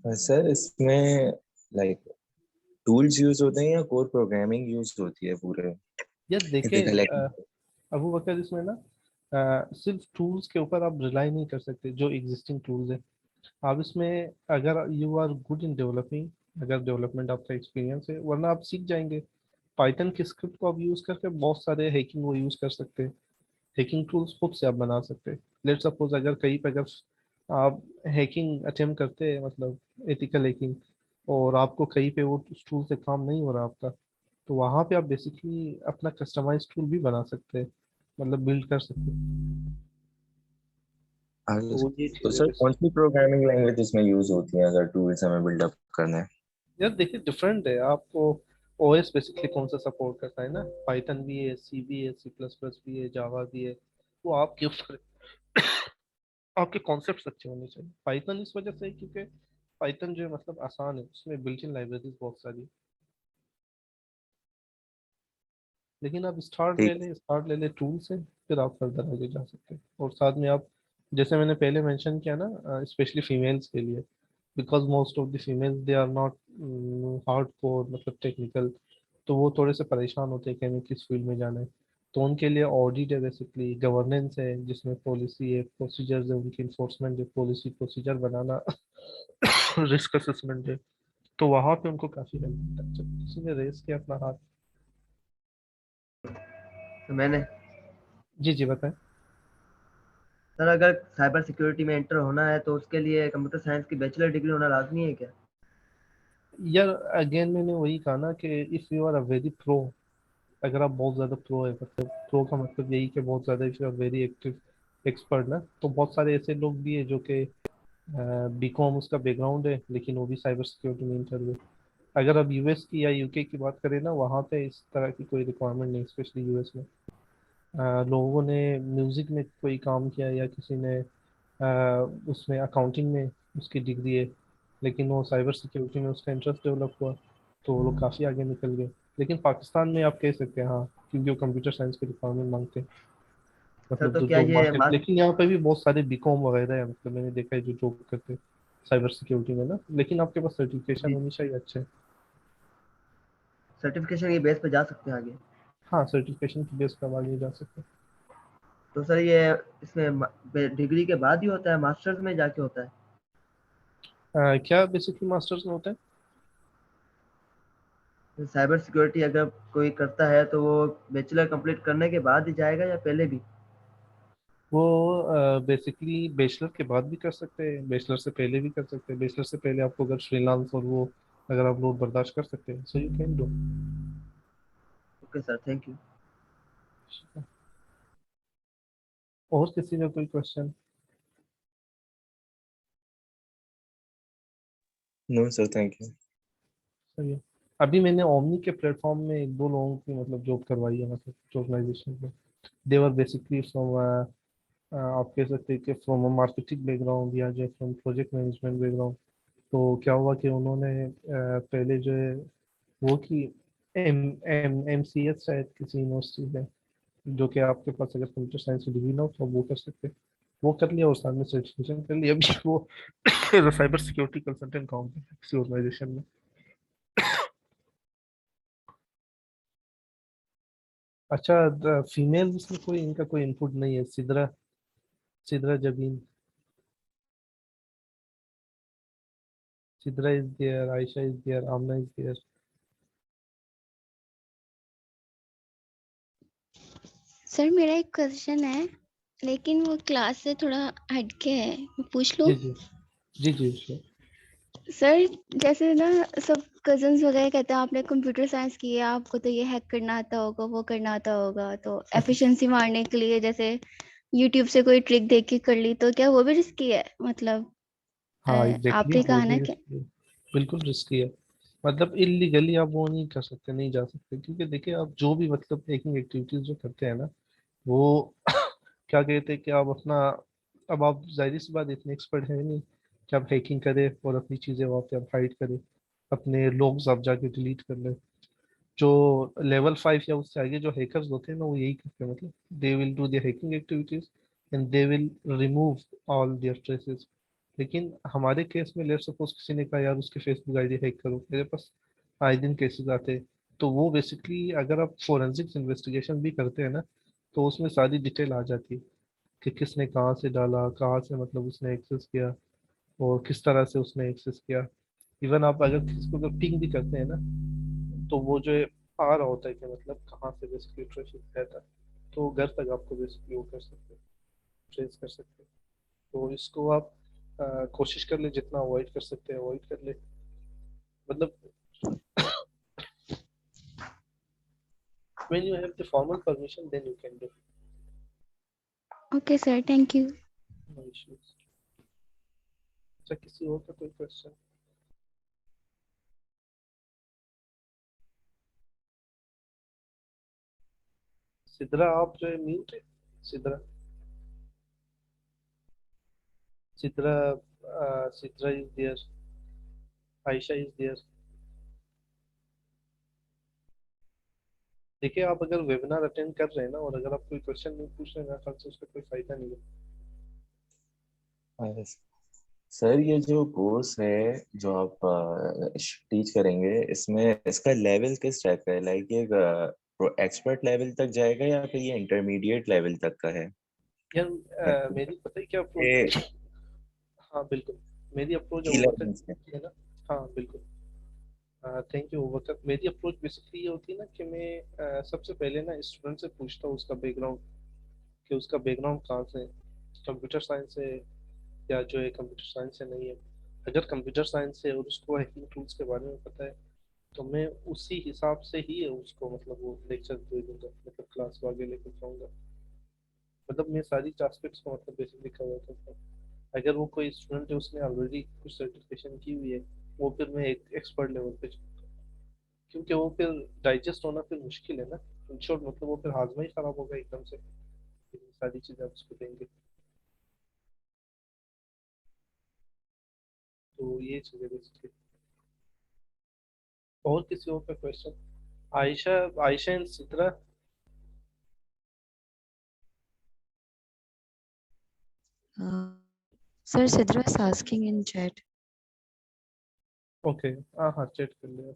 सर इसमें लाइक टूल्स यूज होते हैं या कोर प्रोग्रामिंग यूज होती है पूरे यार देखिए ethical hacking में? अबू बकर, इसमें ना सिर्फ टूल्स के ऊपर आप रिलाई नहीं कर सकते, जो एग्जिस्टिंग टूल्स है। आप इसमें अगर you are good in developing, अगर डेवलपमेंट आपका एक्सपीरियंस है, वरना आप सीख जाएंगे। पाइथन की स्क्रिप्ट को आप यूज करके बहुत सारे हैकिंग वो यूज कर सकते हैं। हैकिंग टूल्स खुद से आप बना सकते हैं। लेट सपोज अगर कहीं पर अगर आप हैकिंग अटेम्प्ट करते हैं, मतलब एथिकल हैकिंग, और आपको कहीं पे वो टूल से काम नहीं हो रहा आपका, तो वहाँ पे आप बेसिकली अपना कस्टमाइज टूल भी बना सकते हैं, मतलब बिल्ड कर सकते हैं। तो ये तो चीज़ है सर कौन बेसिकली। सी प्रोग्रामिंग लैंग्वेज इसमें यूज होती है अगर टूल्स हमें बिल्डअप करना है? यार देखिए डिफरेंट है। आपको ओएस बेसिकली कौन सा सपोर्ट करता है ना, पाइथन भी है, सी भी है, सी प्लस प्लस भी है, जावा भी है। वो आपके ऊपर आपके कॉन्सेप्ट्स अच्छे होने चाहिए। पाइथन इस वजह से है क्योंकि पाइथन जो है मतलब आसान है, उसमें बिल्ट इन लाइब्रेरीज बहुत सारी है। लेकिन आप ठीक। स्टार्ट ले ले टूल से, फिर आप फर्दर आगे जा सकते हैं। और साथ में आप, जैसे मैंने पहले मेंशन किया ना, स्पेशली फीमेल्स के लिए, because most of the females they are not hard core, मतलब टेक्निकल, तो वो थोड़े से परेशान होते हैं कि हमें किस फील्ड में जाना है। तो उनके लिए ऑडिट है, बेसिकली गवर्नेंस है, जिसमें पॉलिसी है, प्रोसीजर्स है, उनकी इन्फोर्समेंट है, पॉलिसी प्रोसीजर बनाना, रिस्क असेसमेंट है। तो वहाँ पे उनको काफ़ी हेल्प मिलता है। जब किसी ने रेस किया अपना हाथ। तो मैंने जी जी बताएं। सर, अगर साइबर सिक्योरिटी में एंटर होना है तो उसके लिए कंप्यूटर साइंस की बैचलर डिग्री होना लाजमी है क्या? यार अगेन मैंने वही कहा ना कि if you are a very pro, अगर आप बहुत ज़्यादा प्रो है, मतलब प्रो का मतलब यही कि बहुत ज़्यादा, if you are very active expert ना, तो बहुत सारे ऐसे लोग भी है जो कि बीकॉम उसका बैकग्राउंड है, लेकिन वो भी साइबर सिक्योरिटी में इंटर हुए। अगर आप यूएस की या यूके की बात करें ना, वहाँ पे इस तरह की कोई रिक्वायरमेंट नहीं, स्पेशली यूएस में। लोगों ने म्यूजिक में कोई काम किया या किसी ने उसमें अकाउंटिंग में उसकी डिग्री है, लेकिन वो साइबर सिक्योरिटी में उसका इंटरेस्ट डेवलप हुआ, तो वो लोग काफ़ी आगे निकल गए। लेकिन पाकिस्तान में आप कह सकते हैं हाँ, क्योंकि वो कंप्यूटर साइंस की रिक्वायरमेंट मांगते हैं, सर, मतलब तो जो क्या जॉब ये मार्केट। लेकिन यहाँ पे भी बहुत सारे बीकॉम वगैरह है, मतलब मैंने देखा है जो जॉब करते हैं साइबर सिक्योरिटी में ना, लेकिन आपके पास सर्टिफिकेशन जी, होनी चाहिए अच्छे। सर्टिफिकेशन के बेस पे जा सकते हैं आगे? हाँ, सर्टिफिकेशन की बेस पर आगे जा सकते हैं। तो सर, ये इसमें डिग्री के बाद ही होता है, मास्टर्स में जाके होता है? क्या बेसिकली मास्टर्स में होता है? साइबर सिक्योरिटी अगर कोई करता है तो वो बैचलर कंप्लीट करने के बाद ही जाएगा या पहले भी? वो बेसिकली बैचलर के बाद भी कर सकते हैं, बैचलर से पहले भी कर सकते हैं। बैचलर से पहले आपको अगर फ्रीलांस और वो, अगर आप लोड बर्दाश्त कर सकते हैं, so you can do. Okay sir, thank you. और किसी का कोई question? No sir, thank you. सही है। अभी मैंने ओमनी के प्लेटफॉर्म में एक दो लोगों की मतलब जॉब करवाई है, मतलब ऑर्गेनाइजेशन में। देवर बेसिकली फ्रॉम, आप कह सकते हैं कि फ्रॉम अ मार्केटिंग बैकग्राउंड या जो फ्रॉम प्रोजेक्ट मैनेजमेंट बैकग्राउंड। तो क्या हुआ कि उन्होंने पहले जो है वो की M M M C S शायद किसी यूनिवर्सिटी में, जो कि आपके पास अगर कंप्यूटर साइंस की डिग्री ना हो तो आप वो कर सकते हैं। वो कर लिया और साथ में सर्टिफिकेशन कर लिया। अभी वो साइबर सिक्योरिटी कंसल्टेंट काम कर रहे हैं किसी ऑर्गेनाइजेशन में। अच्छा, फीमेल इसमें कोई इनका कोई इनपुट नहीं है? Sidra, Sidra Jabeen, Sidra is there, Ayesha is there, Amna is there. Sir मेरा एक क्वेश्चन है, लेकिन वो क्लास से थोड़ा हटके है, मैं पूछ लूँ? जी जी जी जी sure। सर जैसे ना सब कजन्स वगैरह कहते हैं आपने कंप्यूटर साइंस की है, आपको तो ये हैक करना आता होगा, वो करना आता होगा, तो एफिशिएंसी मारने के लिए जैसे यूट्यूब से कोई ट्रिक देख के कर ली, तो क्या वो भी रिस्की है? मतलब हाँ एग्जैक्टली, आपने वो कहा ना भी कि risky है। बिल्कुल रिस्की है। मतलब इलीगली आप वो नहीं कर सकते, नहीं जा सकते, क्योंकि देखिए आप जो भी मतलब हैकिंग एक्टिविटीज जो करते हैं ना, वो क्या कहते हैं कि आप अपना, अब आप जाहिर सी बात इतने एक्सपर्ट है नहीं कि आप हैकिंग करें और अपनी चीज़ें वहाँ पे आप हाइड करें। अपने लॉग्स आप जाके डिलीट कर लें। जो लेवल 5 या उससे आगे जो हैकर्स होते हैं ना, वो यही करते हैं, मतलब they will do their hacking activities and they will remove all their traces. लेकिन हमारे केस में लेट्स सपोज किसी ने कहा यार उसके फेसबुक आईडी हैक करो, मेरे पास आए दिन केसेस आते हैं। तो वो बेसिकली अगर आप फोरेंसिक्स इन्वेस्टिगेशन भी करते हैं ना, तो उसमें सारी डिटेल आ जाती है कि किसने कहाँ से डाला, कहाँ से मतलब उसने एक्सेस किया और किस तरह से उसने एक्सेस किया। इवन आप अगर किसी को अगर पिंग भी करते हैं ना, तो वो जो आ रहा होता है कि मतलब कहाँ से बेसिकली ट्रैफिक रहता है, तो घर तक आपको बेसिकली वो कर सकते हैं, ट्रेस कर सकते हैं। तो इसको आप कोशिश कर ले जितना अवॉइड कर सकते हैं अवॉइड कर ले, मतलब when you have the formal permission then you can do. Okay, sir. Thank you. No issues. अच्छा, किसी और का कोई क्वेश्चन? सिद्रा आप जो है म्यूट है। Sidra Sidra Sidra is there, Ayesha is there. देखिए आप अगर वेबिनार अटेंड कर रहे हैं ना, और अगर आप कोई क्वेश्चन नहीं पूछ रहे हैं ना, ख्याल से उसका कोई फायदा नहीं है। सर ये जो कोर्स है जो आप टीच करेंगे, इसमें इसका लेवल किस टाइप का है? लाइक ये एक्सपर्ट लेवल तक जाएगा या फिर ये इंटरमीडिएट लेवल तक का है? यार मतलब मेरी पता है क्या ये अप्रोच है। हाँ बिल्कुल, मेरी अप्रोच ई अबू बकर लर्निंग से। है ना। हाँ बिल्कुल, थैंक यू अबू बकर। मेरी अप्रोच बेसिकली ये होती है ना कि मैं सबसे पहले ना स्टूडेंट से पूछता हूँ उसका बैकग्राउंड, कि उसका बैकग्राउंड कहाँ से है, कंप्यूटर साइंस से या जो है कंप्यूटर साइंस से नहीं है। अगर कंप्यूटर साइंस से और उसको हैकिंग टूल्स के बारे में पता है, तो मैं उसी हिसाब से ही उसको मतलब वो लेक्चर दे दूंगा, मतलब क्लास को आगे लेकर जाऊंगा। मतलब मैं सारी एस्पेक्ट्स को मतलब बेसिकली कवर करता हूँ। अगर वो कोई स्टूडेंट है उसने ऑलरेडी कुछ सर्टिफिकेशन की हुई है, वो फिर मैं एक एक्सपर्ट लेवल पे चलूंगा, क्योंकि वो फिर डाइजेस्ट होना फिर मुश्किल है ना। इन शॉर्ट मतलब वो फिर हाजमा ही खराब होगा एकदम से, इतनी सारी चीजें आप उसको देंगे। तो ये चीजें बेसिकली। और किसी और का question? Ayesha, Ayesha and Sidra. Uh, Sir, Sidra is asking in chat. Okay, हाँ हाँ चेक कर लिया।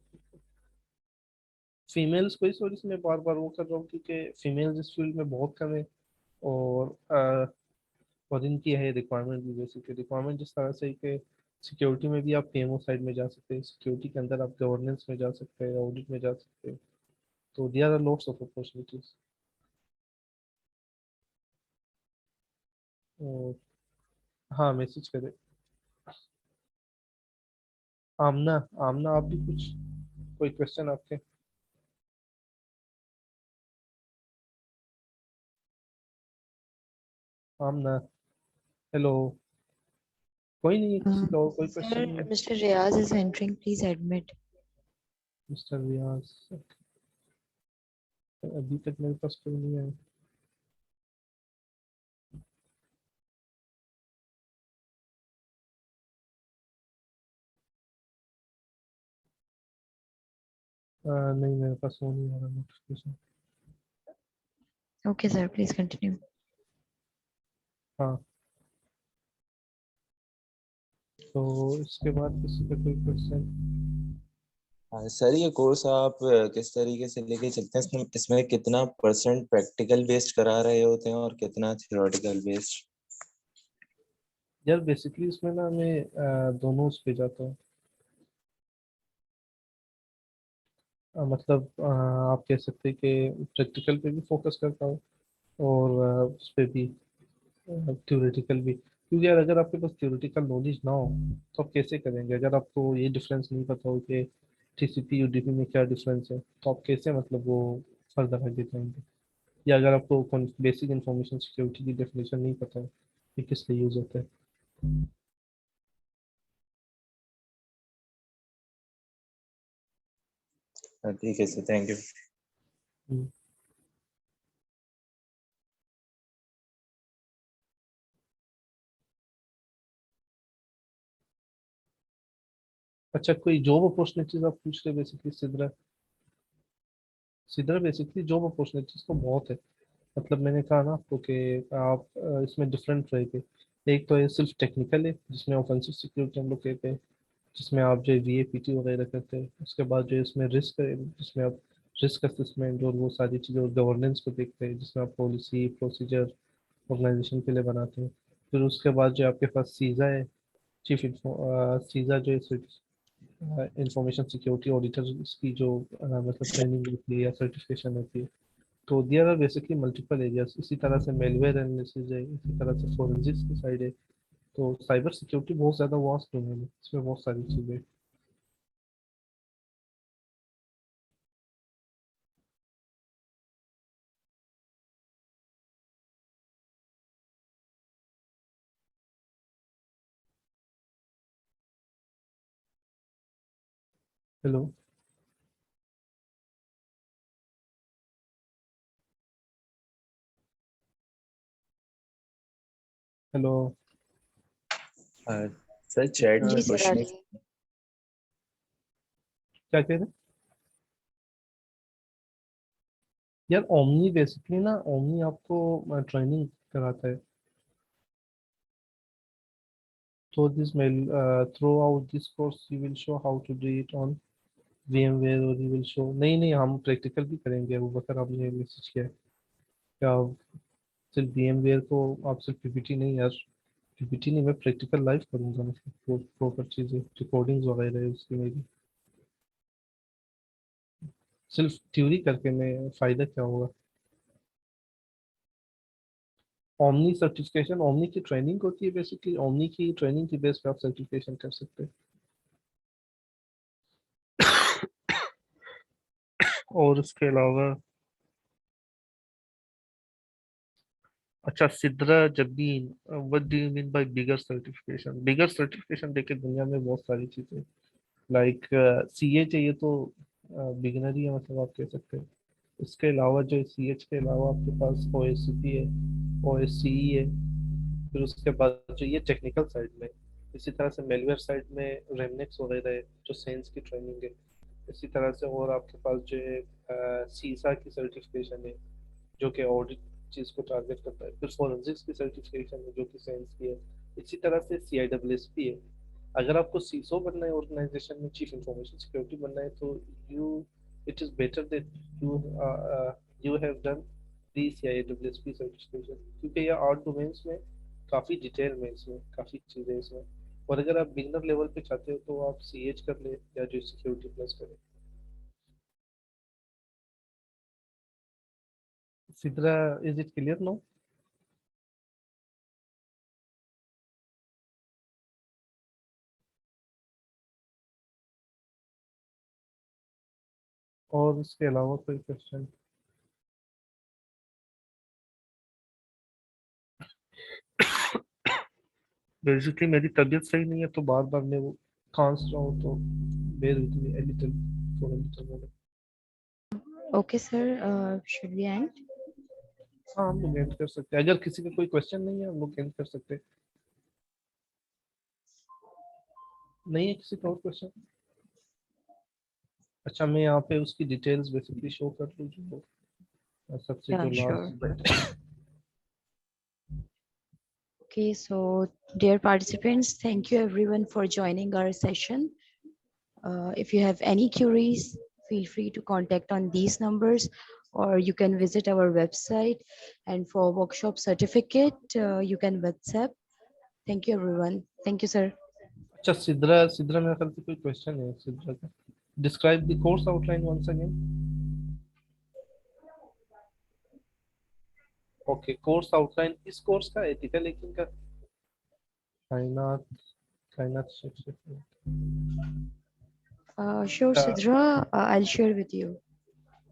फीमेल्स को इस वजह से मैं बार बार वो कर रहा हूँ क्योंकि फीमेल्स इस फील्ड में बहुत कम है। और और इनकी है रिक्वायरमेंट भी, बेसिकली रिक्वायरमेंट जिस तरह से है कि सिक्योरिटी में भी आप पीएमओ साइड में जा सकते हैं, सिक्योरिटी के अंदर आप गवर्नेंस में जा सकते हैं, ऑडिट में जा सकते हैं। तो there are lots of opportunities. हाँ मैसेज करें। आमना, आमना आप भी कुछ, कोई क्वेश्चन आपके? आमना, हेलो। कोई नहीं है, किसी का और कोई क्वेश्चन Sir, नहीं है? Mr. Riaz is entering. Please admit. Mister Riyaz, अभी तक मेरे पास कोई नहीं है। नहीं मेरे पास वो नहीं आ रहा notification. Okay, sir. Please continue. हाँ, तो इसके बाद किसी का कोई क्वेश्चन? हाँ सर, ये कोर्स आप किस तरीके से लेके चलते हैं? इसमें कितना परसेंट प्रैक्टिकल बेस्ड करा रहे होते हैं और कितना थियोरेटिकल बेस्ड? यार बेसिकली इसमें ना मैं दोनों उस पे जाता हूँ। मतलब आप कह सकते हैं कि प्रैक्टिकल पे भी फोकस करता हूँ और उस पे भी थ्योरेटिकल भी। क्योंकि यार अगर आपके पास थ्योरेटिकल नॉलेज ना हो तो आप कैसे करेंगे? अगर आपको ये डिफरेंस नहीं पता हो कि टीसीपी यूडीपी में क्या डिफरेंस है, तो आप कैसे मतलब वो फर्दर आगे जाएंगे? या अगर आपको बेसिक इंफॉर्मेशन सिक्योरिटी की डेफिनेशन नहीं पता है कि किस लिए यूज होता है। ठीक है सर, थैंक यू। हम्म। अच्छा, कोई जॉब अपॉर्चुनिटीज आप पूछ रहे basically Sidra? Sidra basically job opportunities तो बहुत है। मतलब मैंने कहा ना आपको कि आप इसमें डिफरेंट रहेंगे। एक तो ये सिर्फ टेक्निकल है जिसमें ऑफेंसिव सिक्योरिटी हम लोग कहते हैं, जिसमें आप जो वीएपीटी वगैरह करते हैं। उसके बाद जो इसमें रिस्क है, जिसमें आप रिस्क असेसमेंट और वो सारी चीज़ें और गवर्नेंस को देखते हैं, जिसमें आप पॉलिसी प्रोसीजर ऑर्गेनाइजेशन के लिए बनाते हैं। फिर उसके बाद जो आपके पास सीजा है, चीफ सीजा जो है इंफॉर्मेशन सिक्योरिटी ऑडिटर की जो मतलब ट्रेनिंग होती है या सर्टिफिकेशन होती है। तो there are basically multiple areas. इसी तरह से मेलवेयर एनालिसिस है, इसी तरह से फोरेंसिक्स की साइड है। तो साइबर सिक्योरिटी बहुत ज़्यादा वास्ट डोमेन है, इसमें बहुत सारी चीज़ें। हेलो। हेलो। सर चैट में जी सर, आ क्वेश्चन। रही है। क्या कह रहे हैं यार? ओमनी बेसिकली ना, ओमनी आपको ट्रेनिंग कराता है। So this mail throughout this course you will show how to do it on VMware, और you will show, नहीं नहीं हम प्रैक्टिकल भी करेंगे। वो बकर आपने मैसेज किया है क्या? आप सिर्फ VMware को, आप सिर्फ पीपीटी नहीं यार, पीपीटी नहीं, मैं प्रैक्टिकल लाइव करूंगा। मतलब प्रॉपर चीज़ें रिकॉर्डिंग्स वगैरह है उसकी मेरी। सिर्फ थ्योरी करके मैं फ़ायदा क्या होगा? ओमनी सर्टिफिकेशन, ओमनी की ट्रेनिंग होती है बेसिकली। ओमनी की ट्रेनिंग की बेस पे आप सर्टिफिकेशन कर सकते हैं। और उसके अलावा अच्छा Sidra Jabeen, what do you mean by bigger certification? Bigger certification देखिए दुनिया में बहुत सारी चीज़ें, लाइक सीए चाहिए तो बिगिनर ही है, मतलब आप कह सकते हैं। इसके अलावा जो सीएच के अलावा आपके पास ओएससीपी है, ओएससीई है। फिर उसके बाद जो ये टेक्निकल साइड में, इसी तरह से मेलवेयर साइड में रेमनेक्स वगैरह है जो सेंस की ट्रेनिंग है। इसी तरह से और आपके पास जो है सीसा की सर्टिफिकेशन है जो कि ऑडिट चीज़ को टारगेट करता है। फिर फोरेंसिक्स की सर्टिफिकेशन है जो कि साइंस की है। इसी तरह से CISSP है। अगर आपको सीसो बनना है ऑर्गेनाइजेशन में, चीफ इंफॉर्मेशन सिक्योरिटी बनना है, तो you it is better that you you have done the CISSP certification, क्योंकि ये आर्ट डोमेन्स में काफ़ी डिटेल में, इसमें काफ़ी चीज़ें इसमें। और अगर आप बिगनर लेवल पे चाहते हो तो आप CH कर ले या जो सिक्योरिटी प्लस करें। Sidra, is it clear no? और उसके अलावा कोई क्वेश्चन? बेसिकली मेरी तबीयत सही नहीं है तो बार बार मैं वो खांस रहा हूँ, तो bear with me a little for a little moment. Okay, sir. Should we end? हाँ हम लोग एंड कर सकते हैं, अगर किसी का कोई क्वेश्चन नहीं है हम लोग एंड कर सकते हैं। नहीं है किसी का और क्वेश्चन? अच्छा मैं यहाँ पे उसकी डिटेल्स बेसिकली शो कर दूँ, जो सबसे जो Yeah, sure. Last. Okay, so dear participants, thank you everyone for joining our session. If you have any queries, feel free to contact on these numbers, or you can visit our website. And for workshop certificate, you can WhatsApp. Thank you everyone. Thank you, sir. अच्छा सिद्रा, सिद्रा मेरे ख्याल से कोई question है सिद्रा का। Describe the course outline once again. Okay, course outline इस course का, ethical hacking का। Kainat, Kainat shift. Sure, Sidra, I'll share with you.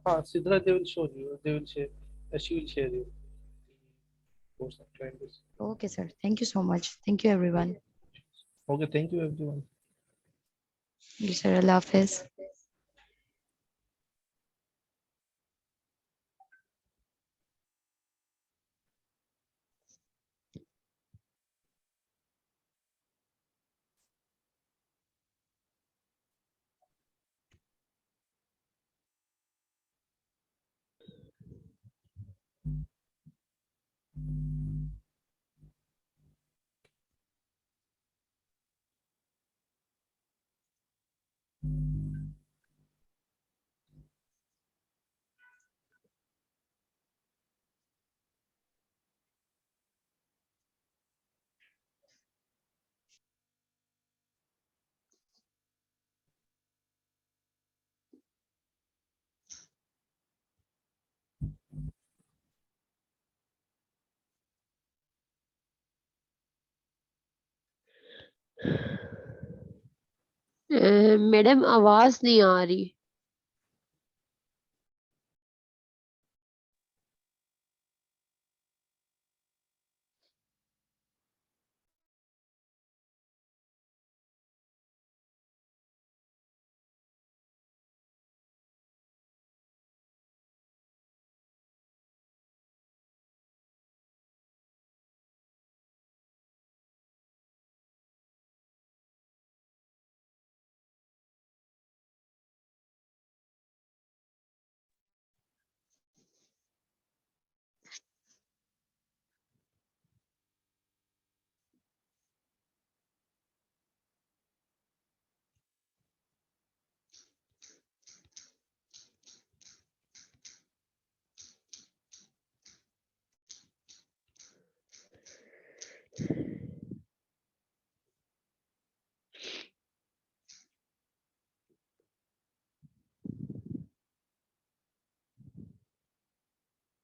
हाँ Sidra, they will show you, they will share, she will share you course outline this. Okay, sir. Thank you so much. Thank you everyone. Okay, thank you everyone. Thank you, sir. Allah Hafiz. Madam आवाज नहीं आ रही।